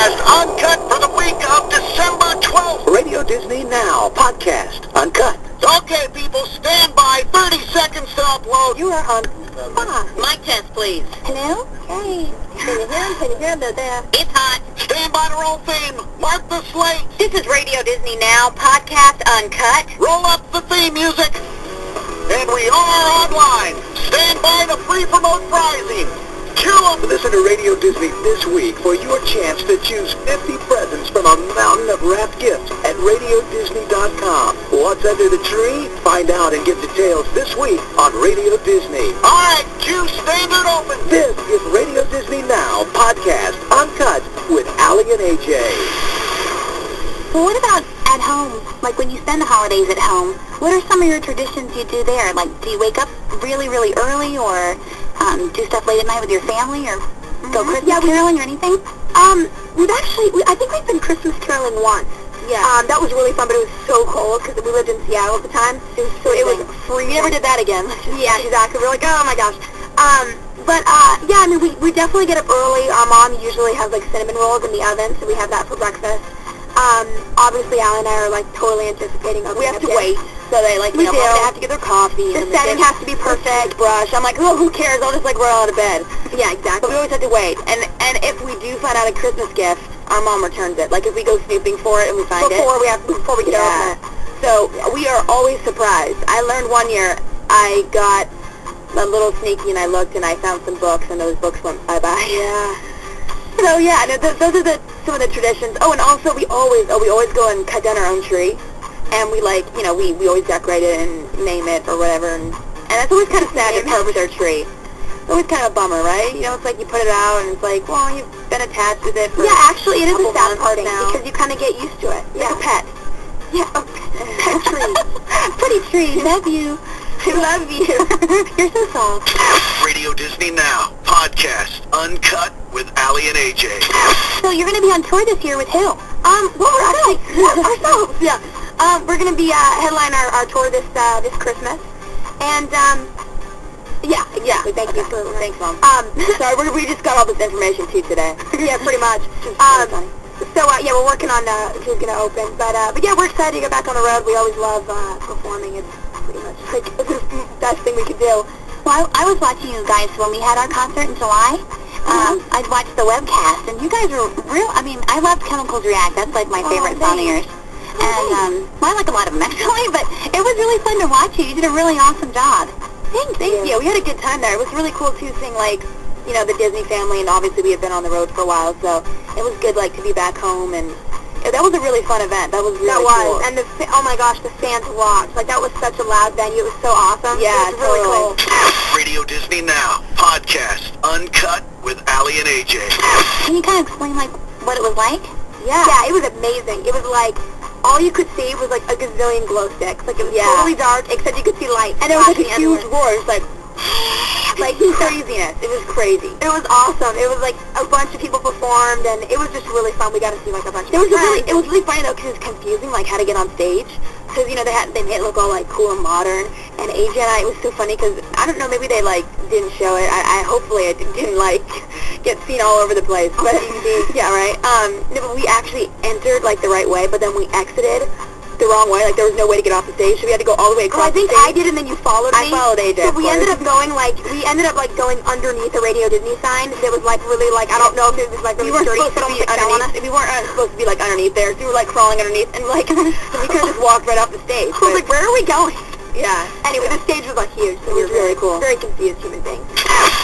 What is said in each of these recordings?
Podcast Uncut for the week of December 12th. Radio Disney Now Podcast Uncut. Okay, people, stand by. 30 seconds to upload. You are on. Mic test, please. Hello? Hey. Can you hear him? Can you hear him? They're there. It's hot. Stand by to roll theme. Mark the slate. This is Radio Disney Now, Podcast Uncut. Roll up the theme music. And we are online. Stand by to pre-promote prizing. Cue up. Listen to Radio Disney this week for your chance to choose 50 presents from a mountain of wrapped gifts at RadioDisney.com. What's under the tree? Find out and get details this week on Radio Disney. All right, cue standard open. This is Radio Disney Now Podcast Uncut with Aly and AJ. Well, what about at home? Like when you spend the holidays at home, what are some of your traditions you do there? Like, do you wake up really, really early or do stuff late at night with your family or go Christmas caroling or anything? I think we've been Christmas caroling once. Yeah. That was really fun, but it was so cold because we lived in Seattle at the time. It was freezing. We never did that again. Yeah, exactly. We're like, oh my gosh. Yeah, I mean, we definitely get up early. Our mom usually has like cinnamon rolls in the oven, so we have that for breakfast. Obviously, Aly and I are like totally anticipating. We have to wait. So they like, they have to get their coffee. The setting has to be perfect. Brush. I'm like, oh, who cares? I'll just like roll out of bed. Yeah, exactly. But we always have to wait. And if we do find out a Christmas gift, our mom returns it. Like if we go snooping for it and we find before we get to open it. So we are always surprised. I learned one year I got a little sneaky and I looked and I found some books and those books went bye-bye. Yeah. So yeah, those are some of the traditions. Oh, and also we always go and cut down our own tree. And we we always decorate it and name it or whatever, and that's always kind of sad to part with our tree. It's always kind of a bummer, right? You know, it's like you put it out and it's like, well, you've been attached with it for actually, it is a sad part now because you kind of get used to it. Like a pet. Yeah, pet tree. Pretty tree. Love you. I love you. You're so soft. Radio Disney Now Podcast Uncut with Aly and AJ. So you're going to be on tour this year with who? Ourselves. Yeah. We're going to be headline our tour this Christmas, and Thank you. Thanks, Mom. Sorry, we just got all this information too today. Yeah, pretty much. We're working on who's going to open, but yeah, we're excited to get back on the road. We always love performing. It's pretty much like the best thing we could do. Well, I was watching you guys when we had our concert in July. I'd watched the webcast, and you guys were real. I mean, I loved Chemicals React. That's like my favorite song of yours. And I like a lot of them actually, but it was really fun to watch you. You did a really awesome job. Thank you. We had a good time there. It was really cool too, seeing like, the Disney family, and obviously we had been on the road for a while, so it was good like to be back home, and that was a really fun event. That was really cool. And oh my gosh, the fans rocked. Like that was such a loud venue. It was so awesome. Yeah, it was really cool. Radio Disney Now Podcast Uncut with Aly and AJ. Can you kind of explain like what it was like? Yeah, it was amazing. It was like all you could see was like a gazillion glow sticks. Like it was totally dark, except you could see lights. And it was like a huge roar. It was like craziness. It was crazy. It was awesome. It was like a bunch of people performed, and it was just really fun. We got to see like a bunch of friends. It was really funny though, because it was confusing like how to get on stage. Because they made it look all like cool and modern. And AJ and I, it was so funny because I don't know, maybe they like didn't show it. Hopefully it didn't like get seen all over the place. But yeah, right. No, but we actually entered like the right way, but then we exited the wrong way. Like there was no way to get off the stage, so we had to go all the way across. I think the stage. I did, and then you followed me. I followed AJ. So we ended up going going underneath the Radio Disney sign. It was like really like I don't know if it was like really sturdy. We weren't supposed to be like underneath there. So we were like crawling underneath, and like so we could have just walked right off the stage. I was like, where are we going? Yeah. Anyway, the stage was like huge. So it was really cool. Very confused human beings.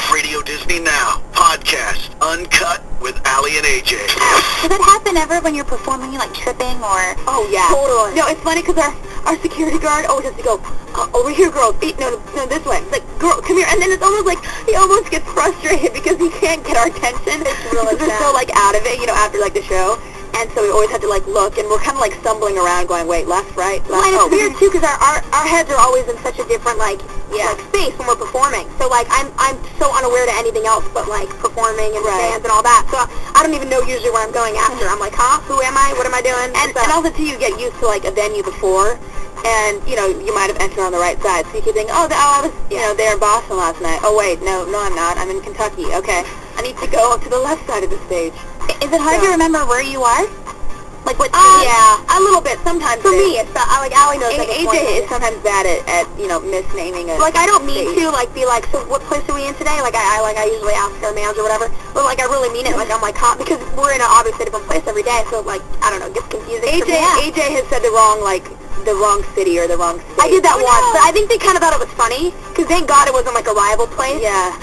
Radio Disney Now Podcast Uncut with Aly and AJ. Does that happen ever when you're performing, like tripping or? Oh yeah. Totally. No, it's funny because our security guard always has to go over here, girls. No, this way. It's like, girl, come here. And then it's almost like he almost gets frustrated because he can't get our attention. It's really We're so like out of it, after like the show. And so we always had to like look, and we're kind of like stumbling around, going, wait, left, right, left. And it's weird too, because our heads are always in such a different like space when we're performing. So like I'm so unaware to anything else but like performing and fans and all that. So I don't even know usually where I'm going after. I'm like, who am I? What am I doing? And also too, you get used to like a venue before, and you might have entered on the right side, so you could think, I was there in Boston last night. Oh wait, no, I'm not. I'm in Kentucky. Okay. I need to go to the left side of the stage. Is it hard to remember where you are? Like what? Yeah, a little bit sometimes. For me, it's like Aly knows. AJ is sometimes bad at misnaming it. Like I don't mean to be like, so what place are we in today? Like I usually ask our manager or whatever, but like I really mean it. Like I'm like, because we're in a obviously different place every day, so like I don't know, it gets confusing. AJ has said the wrong city or the wrong state. I did that once, but I think they kind of thought it was funny because thank God it wasn't like a rival place. Yeah.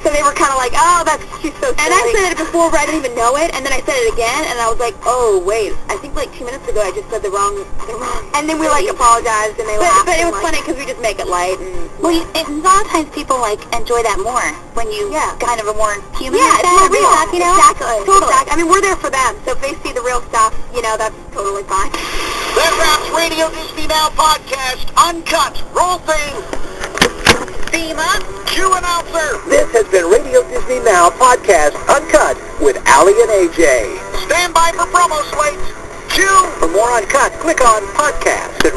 So they were kind of like, oh, she's so silly. And I said it before, but I didn't even know it, and then I said it again, and I was like, oh wait, I think like 2 minutes ago I just said the wrong. And then we like apologized and they laughed. But it was funny because we just make it light and. Well, a lot of times people like enjoy that more when you kind of a more human. Yeah, it's more real, you know. Exactly. Totally. I mean, we're there for them, so if they see the real stuff, you know, that's totally fine. That wraps Radio Disney Now podcast uncut. Roll theme. Theme up. Cue announcer. This has been Radio Disney Now Podcast Uncut with Aly and AJ. Stand by for promo slates. Cue. For more Uncut, click on Podcast at